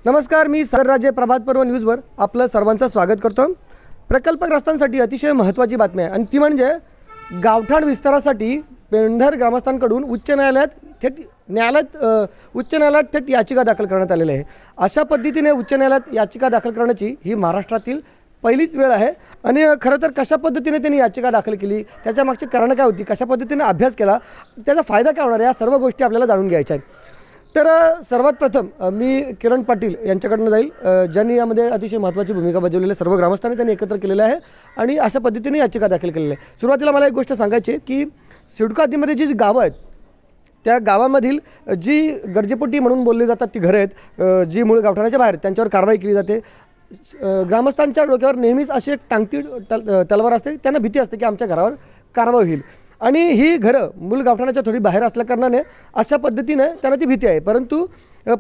नमस्कार, मी सरराजे प्रभात पर्व न्यूजवर आपलं सर्वांचं स्वागत करतो। प्रकल्पग्रस्तांसाठी अतिशय महत्त्वाची बातमी आहे आणि ती म्हणजे गावठाण विस्तारासाठी पेंढर ग्रामस्थांकडून उच्च न्यायालयात थेट याचिका दाखल करण्यात आलेली आहे। अशा पद्धतीने उच्च न्यायालयात याचिका दाखल करण्याची ही महाराष्ट्रातील पहिलीच वेळ आहे आणि खरं तर कशा पद्धतीने त्यांनी याचिका दाखल केली, त्याच्या मागची कारणं काय होती, कशा पद्धतीने अभ्यास केला, त्याचा फायदा काय होणार, या सर्व गोष्टी आपल्याला जाणून घ्यायच्या आहेत। तर सर्वात प्रथम मी किरण पाटील यांच्याकडून जाईल, ज्यांनी यामध्ये अतिशय महत्त्वाची भूमिका बजावलेली सर्व ग्रामस्थांनी त्यांनी एकत्र केलेलं आहे आणि अशा पद्धतीने याचिका दाखल केलेली आहे। सुरुवातीला मला एक गोष्ट सांगायची की सिडको हद्दीमध्ये जी गावं आहेत त्या गावांमधील जी गरजेपोटी म्हणून बोलली जातात ती घरं आहेत, जी मूळ गावठाणाच्या बाहेर, त्यांच्यावर कारवाई केली जाते। ग्रामस्थांच्या डोक्यावर नेहमीच अशी एक टांगती तलवार असते, त्यांना भीती असते की आमच्या घरावर कारवाई होईल आणि ही घरं मूल गावठाणाच्या थोडी बाहेर असल्याकारणाने अशा पद्धतीने त्यांना ती भीती आहे। परंतु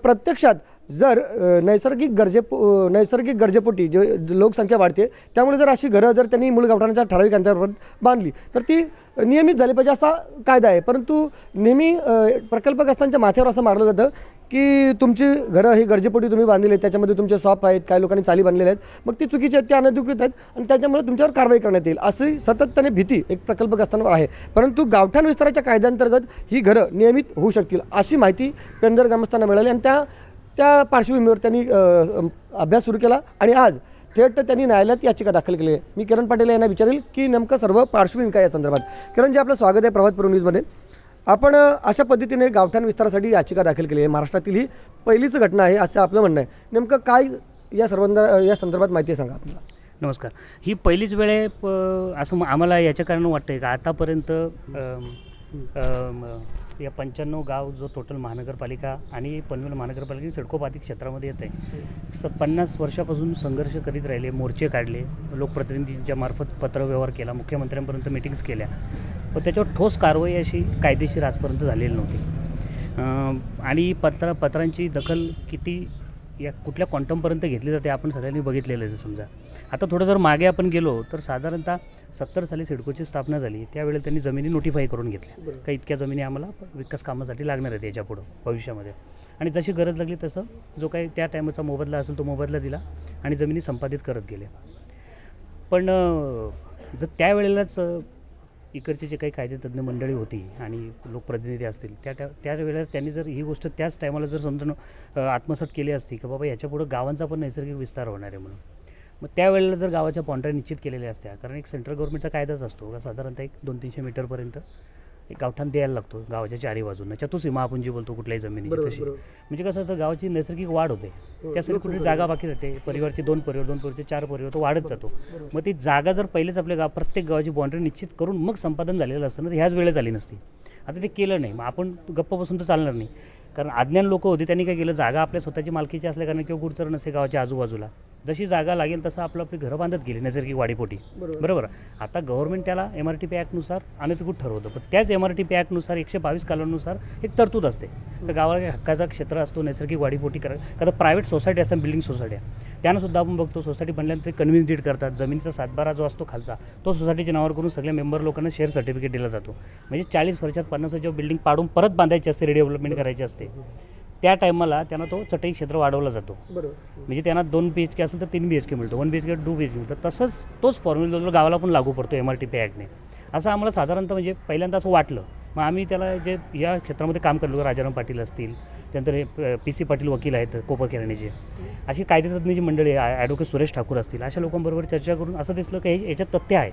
प्रत्यक्षात जर नैसर्गिक गरजेपोटी जे लोकसंख्या वाढते त्यामुळे जर अशी घरं जर त्यांनी मूल गावठाणाच्या ठराविक अंतरावर बांधली तर ती नियमित झाली पाहिजे असा कायदा आहे। परंतु नेहमी प्रकल्पग्रस्तांच्या माथ्यावर असं मारलं जातं की तुमची घरं ही गरजेपोटी तुम्ही बांधलेली आहेत, त्याच्यामध्ये तुमचे शॉप आहेत, काही लोकांनी चाली बांधलेल्या आहेत, मग ती चुकीची आहेत, ती अनधिकृत आहेत आणि त्याच्यामुळे तुमच्यावर कारवाई करण्यात येईल अशी सततपणे भीती एक प्रकल्पग्रस्तांवर आहे। परंतु गावठाण विस्ताराच्या कायद्यांतर्गत ही घरं नियमित होऊ शकतील अशी माहिती पेंढर ग्रामस्थांना मिळाली आणि त्या पार्श्वभूमीवर त्यांनी अभ्यास सुरू केला आणि आज थेट त्यांनी न्यायालयात याचिका दाखल केली आहे। मी किरण पाटील यांना विचारेल की नेमकं सर्व पार्श्वभूमी काय या संदर्भात। किरणजी, आपलं स्वागत आहे प्रभात पर्व न्यूजमध्ये। आपण अशा पद्धतीने गावठाण विस्तारासाठी याचिका दाखल केली आहे, महाराष्ट्रातील ही पहिलीच घटना आहे असं आपलं म्हणणं आहे, नेमकं काय या संदर्भात माहिती सांगा आपल्याला। नमस्कार, ही पहिलीच वेळ आहे असं आम्हाला याच्या कारण वाटतं का आतापर्यंत या 95 गाव जो टोटल महानगरपालिका आणि पनवेल महानगरपालिका सिडको बाधित क्षेत्रामध्ये येत आहे, 50 वर्षापासून संघर्ष करीत राहिले, मोर्चे काढले, लोकप्रतिनिधींच्या मार्फत पत्रव्यवहार केला, मुख्यमंत्र्यांपर्यंत मीटिंग्स केल्या, पण त्याच्यावर ठोस कारवाई अशी कायदेशीर आजपर्यंत झालेली नव्हती आणि पत्रांची दखल किती या कुठल्या क्वांटमपर्यंत घेतली जाते आपण सगळ्यांनी बघितलेलं आहे। समजा आता थोडं जर मागे आपण गेलो तर साधारणतः 70 साली सिडकोची स्थापना झाली, त्यावेळेला त्यांनी जमिनी नोटिफाय करून घेतल्या का इतक्या जमिनी आम्हाला विकास कामासाठी लागणार आहेत याच्यापुढं भविष्यामध्ये, आणि जशी गरज लागली तसं जो काही त्या टायमाचा मोबदला असेल तो मोबदला दिला आणि जमिनी संपादित करत गेले। पण जर त्यावेळेलाच इकडचे जे काही कायदेतज्ञ मंडळी होती आणि लोकप्रतिनिधी असतील त्यावेळेस त्यांनी जर ही गोष्ट त्याच टायमाला जर समजून आत्मसात केली असती की बाबा याच्यापुढं गावांचा पण नैसर्गिक विस्तार होणार आहे म्हणून, मग त्यावेळेला जर गावाच्या बाउंड्री निश्चित केलेल्या असत्या, कारण एक सेंट्रल गव्हर्नमेंटचा कायदाच असतो का साधारणतः एक 200-300 मीटरपर्यंत एक गावठाण द्यायला लागतो गावाच्या चारी बाजूनं, चतुसीमा आपण जी बोलतो कुठल्याही जमिनीची तशी, म्हणजे कसं असतं गावाची नैसर्गिक वाढ होते, त्यासाठी कुठली जागा बाकी राहते, परिवारचे 2 परिवार 2 परिवारचे 4 परिवार तो वाढत जातो। मग ती जागा जर पहिलेच आपल्या प्रत्येक गावाची बाउंड्री निश्चित करून मग संपादन झालेलं असतं ना, तर ह्याच वेळेस झाली नसती। आता ते केलं नाही, मग आपण गप्प बसून तर चालणार नाही, कारण अज्ञान लोक होते त्यांनी काय केलं, जागा आपल्या स्वतःची मालकीची असल्याकारणे किंवा गुडचर नसते गावाच्या आजूबाजूला, जशी जागा लागेल तसं आपली घरं बांधत गेली नैसर्गिक वाढीपोटी, बरोबर। आता गव्हर्नमेंट त्याला MRTP ॲक्टनुसार अनधिकृत ठरवतं, पण त्याच MRTP ॲक्टनुसार 122 कलमानुसार एक तरतूद असते तर गावाला हक्काचा क्षेत्र असतो नैसर्गिक वाढीपोटी का प्रायव्हेट सोसायटी असतात, बिल्डिंग सोसायट्या, त्यांनासुद्धा आपण बघतो सोसायटी बनल्यानंतर कन्व्हिन्स डीड करतात, जमिनीचा सातबारा जो असतो खालचा तो सोसायटीच्या नावावर करून सगळ्या मेंबर लोकांना शेअर सर्टिफिकेट दिला जातो, म्हणजे 40 वर्षात 50 जेव्हा बिल्डिंग पाडून परत बांधायची असते, रिडेव्हलपमेंट करायची असते, त्या टायमाला त्यांना तो चटई क्षेत्र वाढवला जातो, म्हणजे त्यांना 2 BHK असेल तर 3 BHK मिळतो, 1 BHK 2 BHK मिळतं, तसंच तोच फॉर्म्युला गावाला पण लागू पडतो MRTP ॲक्टने, असं आम्हाला साधारणतः म्हणजे पहिल्यांदा असं वाटलं। मग आम्ही त्याला जे या क्षेत्रामध्ये काम करलो, राजाराम पाटील असतील, त्यानंतर हे PC पाटील वकील आहेत कोपरखेरणेचे, अशी कायदेतज्ञ मंडळी ॲडव्होकेट सुरेश ठाकूर असतील, अशा लोकांबरोबर चर्चा करून असं दिसलं की याच्यात तथ्य आहे,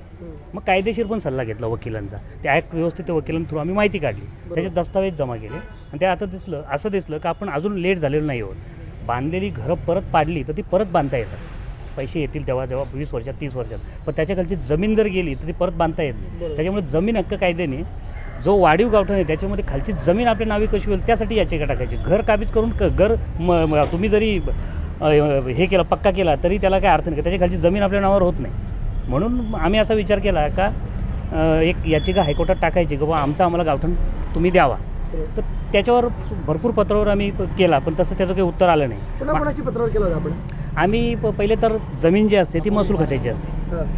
मग कायदेशीर पण सल्ला घेतला वकिलांचा, ते ॲक्ट व्यवस्थित वकिलांच्या थ्रू आम्ही माहिती काढली, त्याचे दस्तावेज जमा केले आणि ते आता असं दिसलं की आपण अजून लेट झालेलं नाही होत, बांधलेली घरं परत पाडली तर ती परत बांधता येतात, पैसे येतील जेव्हा 20 वर्षात 30 वर्षात, पण त्याच्याखालची जमीन जर गेली तर ती परत बांधता येत नाही, त्याच्यामुळे जमीन हक्क कायद्याने जो वाढीव गावठाण आहे त्याच्यामध्ये खालची जमीन आपल्या नावी कशी होईल त्यासाठी याचिका टाकायची, घर काबीज करून तुम्ही जरी हे केलं पक्का केला तरी त्याला काय अर्थ नाही, त्याच्या खालची जमीन आपल्या नावावर होत नाही, म्हणून आम्ही असा विचार केला का एक याचिका हायकोर्टात टाकायची की बाबा आम्हाला गावठाण तुम्ही द्यावा, तर त्याच्यावर भरपूर पत्रावर आम्ही केला, पण तसं त्याचं काही उत्तर आलं नाही। कोणाची पत्रावर केलं होतं आपण? आम्ही पहिले तर जमीन जी असते ती महसूल खात्याची असते,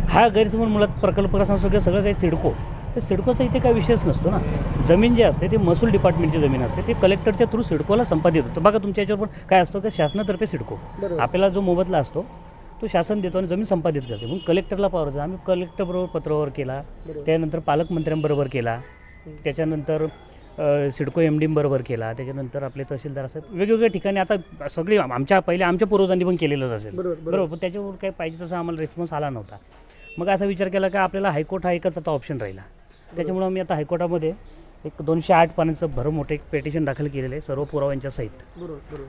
हा गैरसमज मुळात प्रकल्पग्रस्तांसोबत सगळं काही सिडको तर सिडकोचा इथे काही विषयच नसतो ना. जमीन जे असते ते महसूल डिपार्टमेंटची जमीन असते, ते कलेक्टरच्या थ्रू सिडकोला संपादित होतं. बघा तुमच्या याच्यावर पण काय असतं की शासनातर्फे सिडको आपल्याला जो मोबदला असतो तो शासन देतो आणि जमीन संपादित करते. म्हणून कलेक्टरला पावर आम्ही कलेक्टरबरोबर पत्रव्यवहार केला, त्यानंतर पालकमंत्र्यांबरोबर केला, त्याच्यानंतर सिडको MD बरोबर केला, त्याच्यानंतर आपले तहसीलदार असतात वेगवेगळ्या ठिकाणी. आता सगळी आमच्या पूर्वजांनी पण केलेलंच असेल बरोबर, पण त्याच्यावर काही पाहिजे तसा आम्हाला रिस्पॉन्स आला नव्हता. मग असा विचार केला की आपल्याला हायकोर्ट हा एकच आता ऑप्शन राहिला. त्याच्यामुळं मी आता हायकोर्टामध्ये एक 208 पानांचं भरं मोठं एक पेटिशन दाखल केलेलं आहे सर्व पुराव्यांच्या सहित,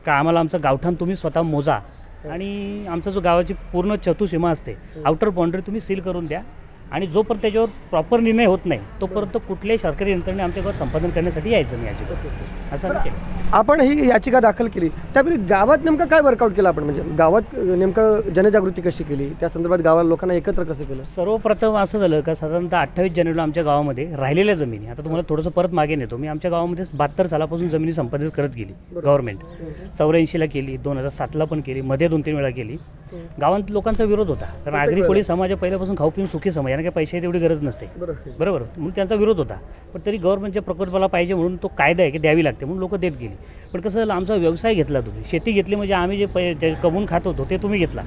का आम्हाला आमचं गावठाण तुम्ही स्वतः मोजा आणि आमचा जो गावाची पूर्ण चतुसीमा असते आउटर बाउंड्री तुम्ही सील करून द्या, आणि जोपर्यंत त्याच्यावर प्रॉपर निर्णय होत नाही तोपर्यंत कुठल्याही सरकारी यंत्रणे आमच्यावर संपादन करण्यासाठी यायचं नाही याची असं आम्ही केलं. आपण ही याचिका दाखल केली त्यावेळी गावात नेमकं काय वर्कआउट केलं आपण, म्हणजे गावात नेमकं जनजागृती कशी केली, त्या संदर्भात गावात लोकांना एकत्र कसं केलं? सर्वप्रथम असं झालं का साधारणतः 28 जानेवारीला आमच्या गावामध्ये राहिलेल्या जमिनी, आता तुम्हाला थोडंसं परत मागे नेतो मी, आमच्या गावामध्ये 72 सालापासून जमिनी संपादित करत गेली गव्हर्नमेंट. 84ला केली, 2007ला पण केली, मध्ये 2-3 वेळा केली. गावात लोकांचा विरोध होता, कारण आगरी कोळी समाज पहिल्यापासून खाऊ पिऊन सुखी समाज, यांना काही पैशाची एवढी गरज नसते बरोबर, म्हणून त्यांचा विरोध होता. पण तरी गव्हर्नमेंटच्या प्रकल्पाला पाहिजे म्हणून तो कायदा आहे की द्यावी लागते म्हणून लोक देत गेली. पण कसं झालं, आमचा व्यवसाय घेतला तुम्ही, शेती घेतली, म्हणजे आम्ही जे कमवून खात होतो ते तुम्ही घेतला,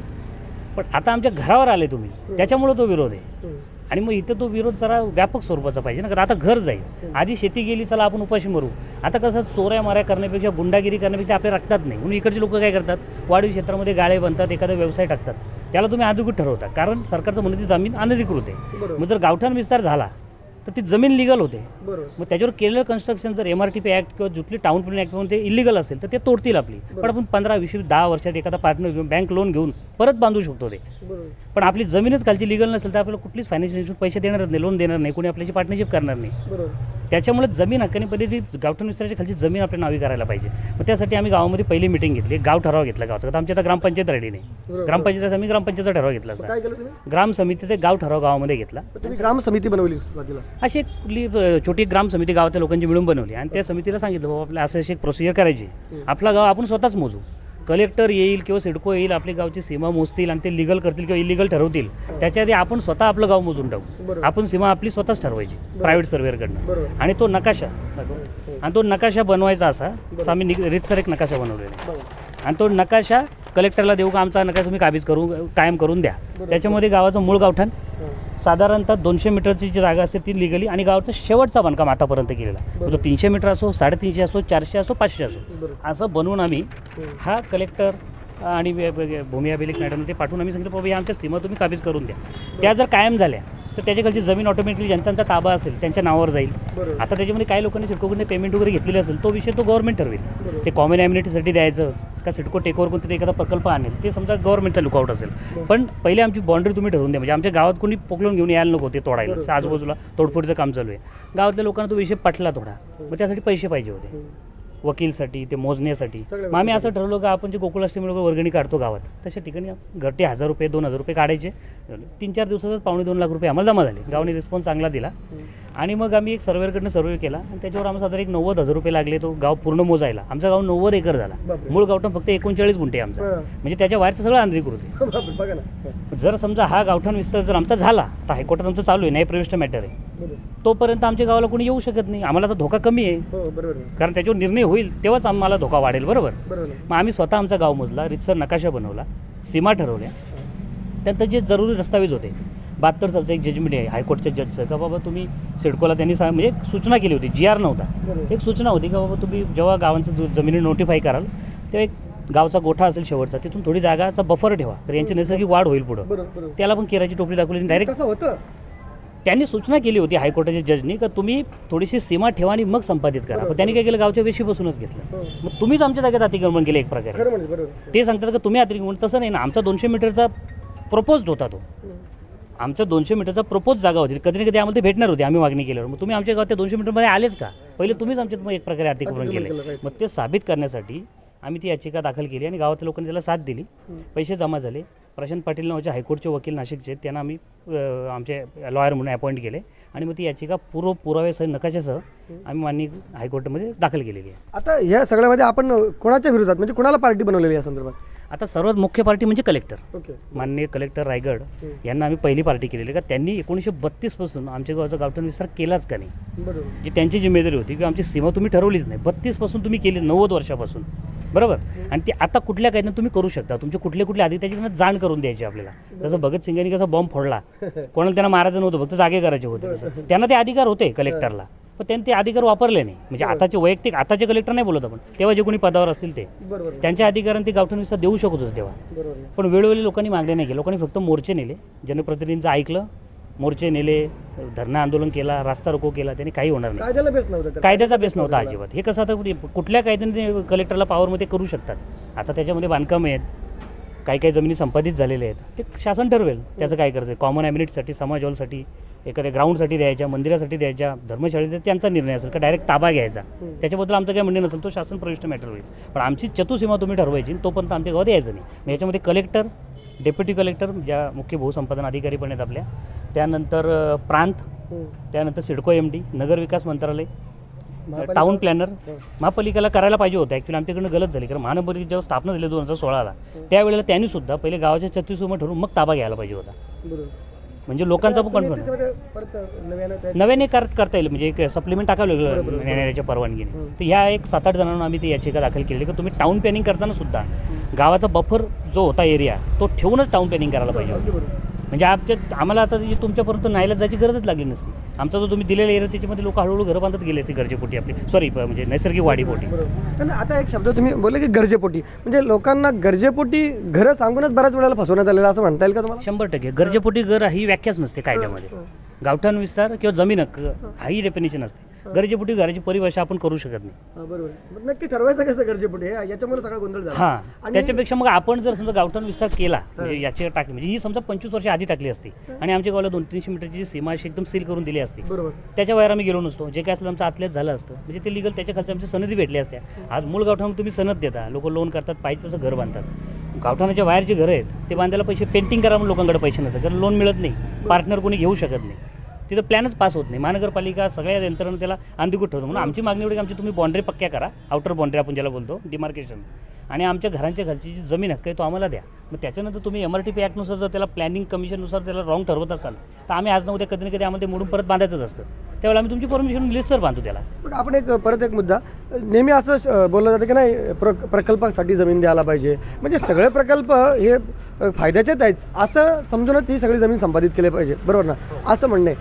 पण आता आमच्या घरावर आले तुम्ही, त्याच्यामुळे तो विरोध आहे. आणि मग इथं तो विरोध जरा व्यापक स्वरूपाचा पाहिजे ना, कारण आता घर जाईल. आधी शेती गेली, चला आपण उपाशी मरू. आता कसं चोऱ्या माऱ्या करण्यापेक्षा गुंडागिरी करण्यापेक्षा आपल्या रक्तात नाही, म्हणून इकडचे लोक काय करतात, वाढीव क्षेत्रामध्ये गाळे बनतात, एखादा व्यवसाय टाकतात, त्याला तुम्ही अधिकृत ठरवता, कारण सरकारचं म्हणणं ती जमीन अनधिकृत आहे. मग जर गावठाण विस्तार झाला तर ती जमीन लिगल होते, मग त्याच्यावर केलेलं कन्स्ट्रक्शन जर MRTP ॲक्ट किंवा जुटली टाउन प्लॅनिंग ॲक्ट म्हणून ते इलिगल असेल तर ते तोडतील आपली. पण आपण 15-20-10 वर्षात एखादा पार्टनर घेऊन बँक लोन घेऊन परत बांधू शकतो ते. पण आपली जमीनच खालची लिगल नसेल तर आपल्याला कुठलीच फायनान्शियल इन्स्टिट्यूट पैसे देणारच नाही, लोन देणार नाही, कोणी आपल्याची पार्टनरशिप करणार नाही. त्याच्यामुळे जमीन हक्काने पद्धती गावठाण विस्ताराच्या खालची जमीन आपल्या नावी करायला पाहिजे. मग त्यासाठी आम्ही गावामध्ये पहिली मीटिंग घेतली, गाव ठराव घेतला गावचा. आता आमच्या आता ग्रामपंचायत रेडी नाही, ग्रामपंचायत आम्ही ग्रामपंचायतचा ठराव घेतला असता, ग्राम समितीचे गाव ठराव गावामध्ये घेतला. ग्राम समिती बनवली अशी एक छोटी ग्राम समिती गावातल्या लोकांची मिळून बनवली, आणि त्या समितीला सांगितलं बाबा आपल्या असं अशी एक प्रोसिजर करायची, आपला गाव आपण स्वतःच मोजू, कलेक्टर येईल किंवा सिडको येईल, आपली गावची सीमा मोजतील आणि ते लिगल करतील किंवा इलिगल ठरवतील, त्याच्या आधी आपण स्वतः आपलं गाव मोजून टाकू. आपण सीमा आपली स्वतःच ठरवायची प्रायव्हेट सर्वेअरकडनं, आणि तो नकाशा बनवायचा असा आम्ही रीतसर एक नकाशा बनवलेला आहे, आणि तो नकाशा कलेक्टरला देऊ का आमचा नकाशा तुम्ही कायम करून द्या. त्याच्यामध्ये गावाचं मूळ गावठाण साधारणतः 200 मीटरची जी जागा असते ती लिगली, आणि गावाचा शेवटचा बांधकाम आतापर्यंत केलेला, तो 300 मीटर असो, 350 असो, 400 असो, 500 असो, असं बनवून आम्ही हा कलेक्टर आणि भूमी अभिलेख मॅडम ते पाठवून आम्ही सांगितलं बाबा आमच्या सीमा तुम्ही काबीज करून द्या. त्या जर कायम झाल्या तर त्याच्याखालची जमीन ऑटोमॅटिकली ज्यांचा ताबा असेल त्यांच्या नावावर जाईल. आता त्याच्यामध्ये काही लोकांनी सिडकोकडे पेमेंट वगैरे घेतलेली असेल तो विषय तो गव्हर्नमेंट ठरवेल, ते कॉमन ॲम्युनिटीसाठी द्यायचं का सिडको टेकवर कोणतं एखादा प्रकल्प आणेल ते समजा गव्हर्नमेंटचा लुकआउट असेल. पण पहिले आमची बाउंड्री तुम्ही ठरवून द्या, म्हणजे आमच्या गावात कोणी पोकलून घेऊन यायला नको ते तोडायला, आजूबाजूला तोडफोडचं काम चालू आहे. गावातल्या लोकांना तो विषय पटला थोडा, मग त्यासाठी पैसे पाहिजे होते वकीलसाठी, ते मोजण्यासाठी. मग आम्ही असं ठरवलं का आपण जे गोकुळाष्टमी वर्गणी काढतो गावात तशा ठिकाणी घरटे 1000 रुपये 2000 रुपये काढायचे. 3-4 दिवसातच 2.5 लाख रुपये आम्हाला जमा झाले. गावाने रिस्पॉन्स चांगला दिला, आणि मग आम्ही एक सर्वेकडनं सर्वे केला, आणि त्याच्यावर आम्हाला साधारण एक 90,000 रुपये लागले तो गाव पूर्ण मोजायला. आमचं गाव 90 एकर झाला, मूळ गावठाण फक्त 39 गुंठे आमचा, म्हणजे त्याच्या बाहेरचं सगळं अनधिकृत आहे. जर समजा हा गावठाण विस्तार जर आमचा झाला तर हायकोर्टात आमचं चालू आहे, नाही प्रविष्ट मॅटर आहे, तोपर्यंत आमच्या गावाला कोणी येऊ शकत नाही. आम्हाला तर धोका कमी आहे, कारण त्याच्यावर निर्णय होईल तेव्हाच आम्हाला धोका वाढेल. बरोबर. मग आम्ही स्वतः आमचा गाव मोजला, रीतसर नकाशा बनवला, सीमा ठरवल्या, त्यानंतर जे जरुरी दस्तावेज होते 72 सालचं एक जजमेंट आहे हायकोर्टच्या जजचं, का बाबा तुम्ही सिडकोला त्यांनी म्हणजे सूचना केली होती, GR नव्हता, एक सूचना होती का बाबा तुम्ही जेव्हा गावांचं जमिनी नोटिफाय कराल तेव्हा एक गावचा गोठा असेल शेवटचा, तिथून थोडी जागाचा बफर ठेवा, तर यांची नैसर्गिक वाढ होईल पुढं. त्याला पण केराची टोपली दाखवली, डायरेक्ट होतं. त्यांनी सूचना केली होती हायकोर्टाच्या जजनी का तुम्ही थोडीशी सीमा ठेवा आणि मग संपादित करा. पण त्यांनी काय केलं, गावच्या वेशीपासूनच घेतलं. मग तुम्हीच आमच्या जागेत अतिक्रमण केलं एक प्रकारे. ते सांगतात का तुम्ही अतिक्रमण, तसं नाही ना, आमचा 200 मीटरचा प्रपोज्ड होता तो, आमचा 200 मीटरचा प्रपोज जागा होती, कधी ना कधी आम्हाला ते भेटणार होती आम्ही मागणी केल्यावर. मग तुम्ही आमच्या गावात त्या 200 मीटरमध्ये आलेच का, पहिले तुम्हीच आमच्यात मग एक प्रकारे अतिक्रमण केलं. मग ते साबित करण्यासाठी आम्ही ती याचिका दाखल केली, आणि गावातल्या लोकांनी त्याला साथ दिली, पैसे जमा झाले. प्रशांत पाटील नावाचे हायकोर्टचे वकील नाशिकचे, त्यांना आम्ही आमचे लॉयर म्हणून अपॉइंट केले, आणि मग ती याचिका पुराव्यासह नकाशासह आम्ही माननीय हायकोर्टामध्ये दाखल केलेली आहे. आता या सगळ्यामध्ये आपण कोणाच्या विरोधात, म्हणजे कोणाला पार्टी बनवलेली या संदर्भात? आता सर्वात मुख्य पार्टी म्हणजे कलेक्टर ओके. माननीय कलेक्टर रायगड यांना आम्ही पहिली पार्टी केलेली का त्यांनी 1932 पासून आमच्या गावाचा गावठाण विस्तार केलाच का नाही. बरोबर. जी त्यांची जिम्मेदारी होती की आमची सीमा तुम्ही ठरवलीच नाही. 32 पासून तुम्ही केली 90 वर्षापासून बरोबर. आणि ती आता कुठल्या कायद्याने तुम्ही करू शकता. तुमचे कुठले कुठले अधिकारी त्याची त्यांना जाण करून द्यायची आपल्याला. जसं भगतसिंगांनी कसा बॉम्ब फोडला कोणाला त्यांना मारायचं नव्हतं फक्त जागे करायचे होते तसं त्यांना ते अधिकार होते कलेक्टरला पण त्यांनी ते अधिकार वापरले नाही. म्हणजे आताचे वैयक्तिक आताचे कलेक्टर नाही बोलत आपण तेव्हा जे कोणी पदावर असतील ते बरोबर. त्यांच्या अधिकारांनी ते गावठाण विस्तार देऊ शकत होते तेव्हा. बरोबर. पण वेळोवेळी लोकांनी मागण्या नाही केल्या. लोकांनी फक्त मोर्चे नेले जनप्रतिनिधींचं ऐकलं मोर्चे नेले धरणं आंदोलन केला रास्ता रोको केला त्यांनी काही होणार नाही. कायद्याला बेस नव्हता. कायद्याचा बेस नव्हता अजिबात. हे कसं आता कुठल्या कायद्याने कलेक्टरला पॉवरमध्ये करू शकतात. आता त्याच्यामध्ये बांधकाम आहेत काही काही जमिनी संपादित झालेल्या आहेत ते शासन ठरवेल त्याचं काय करायचं. कॉमन ॲम्युनिटीसाठी समाज हॉलसाठी एखाद्या ग्राउंडसाठी द्यायच्या मंदिरासाठी द्यायच्या धर्मशाळेचा त्यांचा निर्णय असेल का डायरेक्ट ताबा घ्यायचा त्याच्याबद्दल आमचं काही म्हणणे नसेल तो शासन प्रविष्ट मॅटर होईल. पण आमची चतुसीमा तुम्ही ठरवायची तोपर्यंत आमच्या गावात यायचं नाही. मग याच्यामध्ये कलेक्टर डेप्युटी कलेक्टर ज्या मुख्य भूसंपादन अधिकारी पण आहेत आपल्या त्यानंतर प्रांत त्यानंतर सिडको MD नगरविकास मंत्रालय टाउन प्लॅनर महापालिकेला करायला पाहिजे होतं. ॲक्च्युली आमच्याकडनं गलत झाली कारण महानगरपालिका जेव्हा स्थापना झाली 2016ला त्यावेळेला त्यांनी सुद्धा पहिले गावाच्या चतुसीमा ठरवून मग ताबा घ्यायला पाहिजे होता. म्हणजे लोकांचा पण कॉन्फिडन्स नव्याने करता येईल म्हणजे एक सप्लिमेंट टाकावं लागलं न्यायालयाच्या परवानगीने. तर ह्या एक 7-8 जणांना आम्ही ती याचिका दाखल केली की तुम्ही टाउन प्लॅनिंग करताना सुद्धा गावाचा बफर जो होता एरिया तो ठेवूनच टाउन प्लॅनिंग करायला पाहिजे होतं. म्हणजे आम्हाला आता तुमच्यापर्यंत न्यायला जायची गरजच लागली नसती. आमचा जो तुम्ही दिलेला एरिया त्याच्यामध्ये लोक हळूहळू घरं बांधत गेले असते गरजेपोटी आपली सॉरी म्हणजे नैसर्गिक वाढीपोटी. पण आता एक शब्द तुम्ही बोलले की गरजेपोटी म्हणजे लोकांना गरजेपोटी घरं सांगूनच बऱ्याच वेळेला फसवण्यात आलेलं असं म्हणता येईल का तुम्हाला. 100% गरजेपोटी घर ही व्याख्याच नसते कायद्यामध्ये. गावठाण विस्तार किंवा जमीन हक्क हाही डेफिनेशन असते. गरजेपोटी घराची परिभाषा आपण करू शकत नाही. बरोबर. नक्की ठरवायचं कसं गरजेपोटी याच्यामुळे सगळा गोंधळ झाला. हां त्याच्यापेक्षा मग आपण जर समजा गावठाण विस्तार केला म्हणजे याची टाकली म्हणजे ही समजा 25 वर्ष आधी टाकली असती आणि आमच्या गावाला 200-300 मीटरची जी सीमा अशी एकदम सील करून दिली असती बरोबर. त्याच्या बाहेर आम्ही गेलो नसतो. जे काय असलं आमचं आतल्याच झालं असतं म्हणजे ते लिगल त्याच्या खालच्या आमच्या सनदी भेटल्या असत्या. आज मूळ गावठाण तुम्ही सनद देता लोक लोन करतात पाहिजे तसं घर बांधतात. गावठाणाच्या बाहेर जे घरं आहेत ते बांधायला पैसे पेंटिंग करा म्हणून लोकांकडे पैसे नसतात कारण लोन मिळत नाही पार्टनर कोणी घेऊ शकत नाही. तिथं प्लॅनच पास होत नाही. महानगरपालिका सगळ्या यंत्रणा त्याला अंधीकृत ठेवतो. म्हणून आमची मागणी एवढी की आमची तुम्ही बाँड्री पक्क्या करा आउटर बाँड्री आपण ज्याला बोलतो डिमार्केशन आणि आमच्या घरांच्या खालची जी जमीन हक्क आहे तो आम्हाला द्या. मग त्याच्यानंतर तुम्ही MRTP ॲक्टनुसार जर त्याला प्लॅनिंग कमिशननुसार त्याला रॉंग ठरवत असाल तर आम्ही आज ना उद्या कधी ना कधी आम्हाला ते मोडून परत बांधायचंच असतं. त्यावेळेला आम्ही तुमची परमिशन लिस्टवर बांधतो त्याला. पण आपण परत एक मुद्दा नेहमी असं बोललं जातं की नाही प्रकल्पासाठी जमीन द्यायला पाहिजे म्हणजे सगळे प्रकल्प हे फायद्याचेच आहेत असं समजूनच ही सगळी जमीन संपादित केली पाहिजे बरोबर ना असं म्हणणे.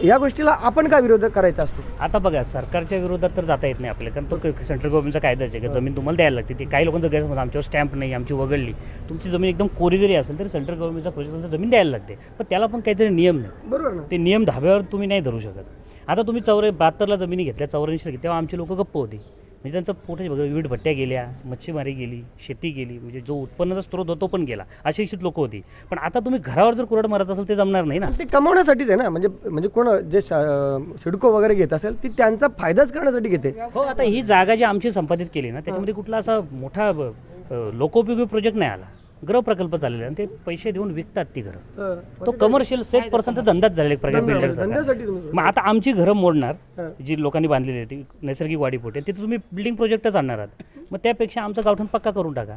या गोष्टीला आपण काय विरोध करायचा असतो. आता बघा सरकारच्या विरोधात तर जाता येत नाही आपल्याला कारण तो सेंट्रल गव्हर्नमेंटचा कायदाच आहे की जमीन तुम्हाला द्यायला लागते. ते काही लोकांचं गैरसमज आमच्यावर स्टॅम्प नाही आमची वगळली तुमची जमीन एकदम कोरी जरी असेल तरी सेंट्रल गव्हर्नमेंटचा प्रोजेक्ट जमीन द्यायला लागते. पण त्याला पण काहीतरी नियम नाही बरोबर ना. ते नियम धाब्यावर तुम्ही नाही धरू शकत. आता तुम्ही 72ला जमिनी घेतल्या 84ला घेतल्या तेव्हा आमची लोक गप्प होती म्हणजे त्यांचं पोटे बघा विविध भट्ट्या गेल्या मच्छीमारी गेली शेती गेली म्हणजे जो उत्पन्नाचा स्रोत होतो पण गेला अशिक्षित लोक होती. पण आता तुम्ही घरावर जर कुऱ्हाड मारत असेल ते जमणार नाही ना. ते कमावण्यासाठीच आहे ना म्हणजे कोण जे सिडको वगैरे घेत असेल ती त्यांचा फायदाच करण्यासाठी घेते. हो आता ही जागा जी आमची संपादित केली ना त्याच्यामध्ये कुठला असा मोठा लोकोपयोगी प्रोजेक्ट नाही आला. गृह प्रकल्प चाललेले आणि ते पैसे देऊन विकतात ती घरं. तो कमर्शियल 60% धंदाच झालेला एक प्रकार बिल्डरचा. मग आता आमची घरं मोडणार जी लोकांनी बांधलेली आहे ती नैसर्गिक वाढीपोटी तिथे तुम्ही बिल्डिंग प्रोजेक्टच आणणार आहात. मग त्यापेक्षा आमचा गावठाण पक्का करून टाका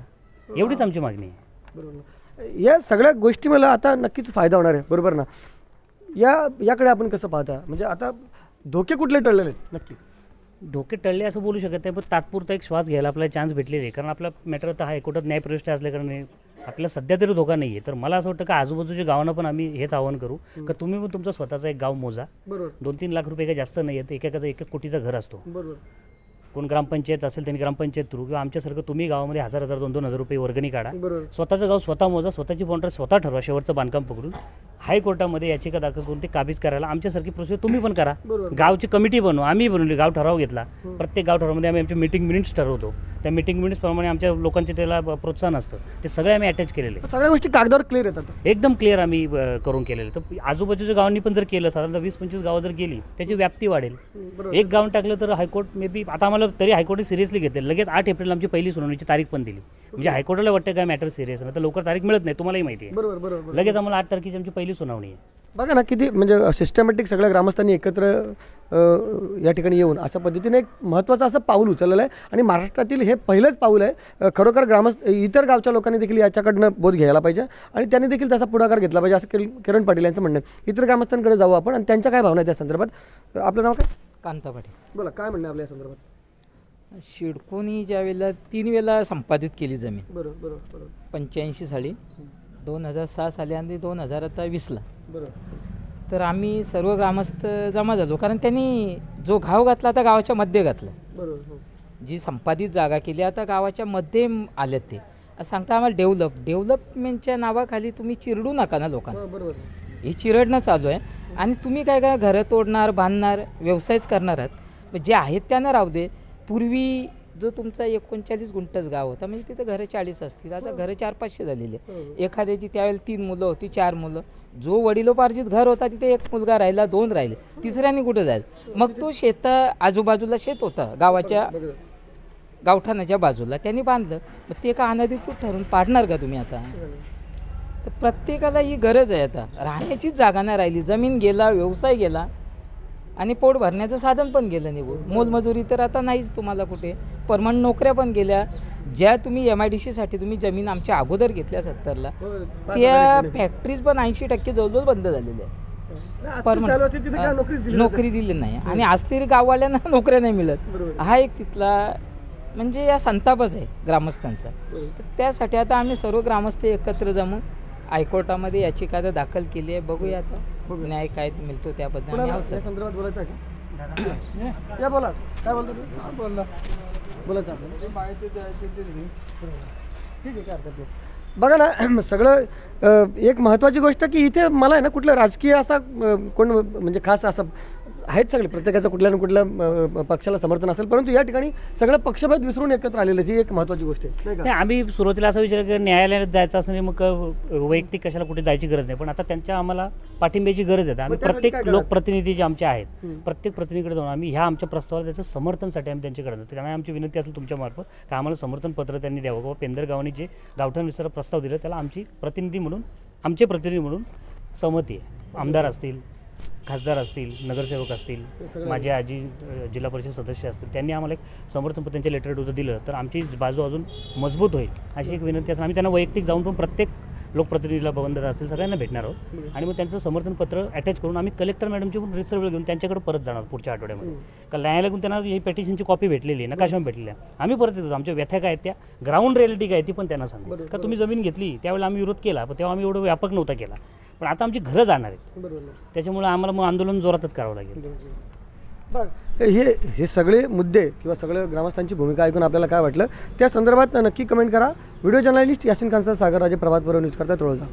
एवढीच आमची मागणी आहे. बरोबर. या सगळ्या गोष्टी मला आता नक्कीच फायदा होणार आहे बरोबर ना. याकडे आपण कसं पाहता म्हणजे आता धोके कुठले टळलेले आहेत नक्की. धोके टळले असं बोलू शकत नाही पण तात्पुरता एक श्वास घ्यायला आपल्याला चान्स भेटलेले आहे कारण आपला मॅटर तर हायकोर्टात न्यायप्रविष्ट असल्याकारणे आपल्याला सध्या तरी धोका नाही आहे. तर मला असं वाटतं की आजूबाजूच्या गावांना पण आम्ही हेच आवाहन करू की तुम्ही पण तुमचा स्वतःचा एक गाव मोजा. 2-3 लाख रुपये काही जास्त नाही आहेत. एकेकाचा 1 कोटीचा घर असतो. कोण ग्रामपंचायत असेल त्यांनी ग्रामपंचायत थ्रू किंवा आमच्यासारखं तुम्ही गावामध्ये 1000-1000 2,000 रुपये वर्गणी काढा स्वतःचं गाव स्वतः मोजा स्वतःची बाउंड्री स्वतः ठरवा शेवटचं बांधकाम पकडून हायकोर्टामध्ये याचिका दाखल करून ते काबीज करायला आमच्यासारखी प्रोसेस तुम्ही पण करा. गावची कमिटी बनवू आम्ही बनवली गाव ठराव घेतला प्रत्येक गाव ठरावामध्ये आम्ही आमचे मीटिंग मिनिट्स ठरवतो. त्या मीटिंग मिनिट्सप्रमाणे आमच्या लोकांचे त्याला प्रोत्साहन असतं ते सगळे आम्ही अटॅच केलेले सगळ्या गोष्टी कागदावर क्लिअर येतात एकदम क्लिअर आम्ही करून केलेले. तर आजूबाजूच्या गावांनी पण जर केलं साधारणतः 20-25 गावं जर गेली त्याची व्याप्ती वाढेल. एक गाव टाकलं तर हायकोर्ट मे बी आता आम्हाला तरी हायकोर्ट सिरियसली घेते. लगेच 8 एप्रिल आमची पहिली सुनावणीची तारीख पण दिली म्हणजे हायकोर्टाला वाटतं काय मॅटर सिरियस आहे तर लवकर तारीख मिळत नाही तुम्हालाही माहिती आहे. लगेच आम्हाला 8 तारखेची आमची पहिली सुनावणी आहे. बघा ना किती म्हणजे सिस्टमॅटिक सगळ्या ग्रामस्थांनी एकत्र या ठिकाणी येऊन अशा पद्धतीने एक महत्त्वाचं असं पाऊल उचललेलं आहे आणि महाराष्ट्रातील हे पहिलंच पाऊल आहे. खरोखर ग्रामस्थ इतर गावच्या लोकांनी देखील याच्याकडनं बोध घ्यायला पाहिजे आणि त्यांनी देखील त्याचा पुढाकार घेतला पाहिजे असं किरण पाटील यांचं म्हणणं आहे. इतर ग्रामस्थांकडे जाऊ आपण आणि त्यांच्या काय भावना आहेत त्या संदर्भात. आपलं नाव काय? कांता पाटील. बोला, काय म्हणणं आहे आपल्या या संदर्भात? शिडकोनी ज्या वेळेला 3 वेळेला संपादित केली जमीन, बरोबर बरोबर बरोबर 85 साली, 2006 साली आणि 2020ला, बरोबर. तर आम्ही सर्व ग्रामस्थ जमा झालो. कारण त्यांनी जो घाव घातला आता गावाच्या मध्ये घातला. बरोबर. जी संपादित जागा केली आता गावाच्या मध्ये आल्यात. ते असं सांगता आम्हाला डेव्हलपमेंटच्या नावाखाली तुम्ही चिरडू नका ना लोकांना. बरोबर. हे चिरडणं चालू आहे. आणि तुम्ही काय काय घरं तोडणार, बांधणार, व्यवसायच करणार आहात. जे आहेत त्यांना राहू दे. पूर्वी जो तुमचा 39 गुंठच गाव होता, म्हणजे तिथं घरं 40 असतील, आता घरं 400-500 झालेली आहे. एखाद्याची त्यावेळेला 3 मुलं होती, 4 मुलं. जो वडिलोपार्जित घर होता तिथे 1 मुलगा राहिला, 2 राहिले, तिसऱ्याने कुठं जायचं? मग तो आजूबाजूला शेत होता गावाच्या गावठाणाच्या बाजूला, त्यांनी बांधलं. मग ते का अनधिकृत ठरून पाडणार का तुम्ही आता? तर प्रत्येकाला ही गरज आहे. आता राहण्याचीच जागा नाही राहिली. जमीन गेला, व्यवसाय गेला आणि पोट भरण्याचं साधन पण गेलं निघून. मोलमजुरी तर आता नाहीच तुम्हाला कुठे. परमनंट नोकऱ्या पण गेल्या. ज्या तुम्ही MIDCसाठी तुम्ही जमीन आमच्या अगोदर घेतल्या 70ला, त्या फॅक्टरीज पण 80% जवळजवळ बंद झालेल्या आहे. परमनंट नोकरी दिली नाही. आणि आज तरी गाववाल्यांना नोकऱ्या नाही मिळत. हा एक तिथला म्हणजे या संतापच आहे ग्रामस्थांचा. तर त्यासाठी आता आम्ही सर्व ग्रामस्थ एकत्र जमून हायकोर्टामध्ये याचिका दाखल केली आहे. बघूया आता न्याय काय मिळतो त्याबद्दल आम्ही आहोत. संदर्भात बोलायचं आहे का? या बोला, काय बोलतो तुम्ही? बोला, बोलायचं आहे. माहिती द्यायची ठीक आहे, काय हरकत नाही. बघा ना सगळं एक महत्त्वाची गोष्ट की इथे मला आहे ना कुठलं राजकीय असा कोण म्हणजे खास असं आहेत सगळे, प्रत्येकाचं कुठल्या ना कुठल्या पक्षाला समर्थन असेल, परंतु या ठिकाणी सगळं पक्षभेद विसरून एकत्र आलेलं ही एक महत्त्वाची गोष्ट आहे. नाही, आम्ही सुरुवातीला असा विचार की न्यायालयात जायचं असं नाही, मग वैयक्तिक कशाला कुठे जायची गरज नाही. पण आता त्यांच्या आम्हाला पाठिंब्याची गरज आहे. आम्ही प्रत्येक लोकप्रतिनिधी जे आमचे आहेत, प्रत्येक प्रतिनिधीकडे जाऊन आम्ही ह्या आमच्या प्रस्तावाला त्याचं समर्थनसाठी आम्ही त्यांच्याकडे जातो. त्यांना आमची विनंती असेल तुमच्यामार्फत का आम्हाला समर्थन पत्र त्यांनी द्यावं किंवा पेंदर गावाने जे गावठाण विस्तार प्रस्ताव दिला त्याला आमची प्रतिनिधी म्हणून, आमचे प्रतिनिधी म्हणून सहमती आहे. आमदार असतील, खासदार असतील, नगरसेवक असतील, माझे आजी जिल्हा परिषद सदस्य असतील, त्यांनी आम्हाला एक समर्थन त्यांच्या लेटर दिलं तर आमची बाजू अजून मजबूत होईल अशी एक विनंती असेल. आम्ही त्यांना वैयक्तिक जाऊन पण प्रत्येक लोकप्रतिनिधीला, बंधदार असतील, सगळ्यांना भेटणार आहोत आणि मग त्यांचं समर्थनपत्र अटॅच करून आम्ही कलेक्टर मॅडमची पण रिसर्व घेऊन त्यांच्याकडे परत जाणार पुढच्या आठवड्यामध्ये. का न्यायालयातून त्यांना ही पेटिशनची कॉपी भेटलेली आहे, नकाशा भेटलेली आहे. आम्ही परत येतो, आमच्या व्यथा काय आहेत त्या ग्राउंड रिॲलिटी काय ती पण त्यांना सांगू. का तुम्ही जमीन घेतली त्यावेळेला आम्ही विरोध केला, पण तेव्हा आम्ही एवढं व्यापक नव्हता केला, पण आता आमची घरं जाणार आहेत, त्याच्यामुळे आम्हाला मग आंदोलन जोरातच करावं लागेल. हे सगळे मुद्दे किंवा सगळं ग्रामस्थांची भूमिका ऐकून आपल्याला काय वाटलं त्या संदर्भात नक्की कमेंट करा. व्हिडिओ जर्नलिस्ट यासिन खानसह सागर राजे, प्रभात न्यूज करता, तुळजा.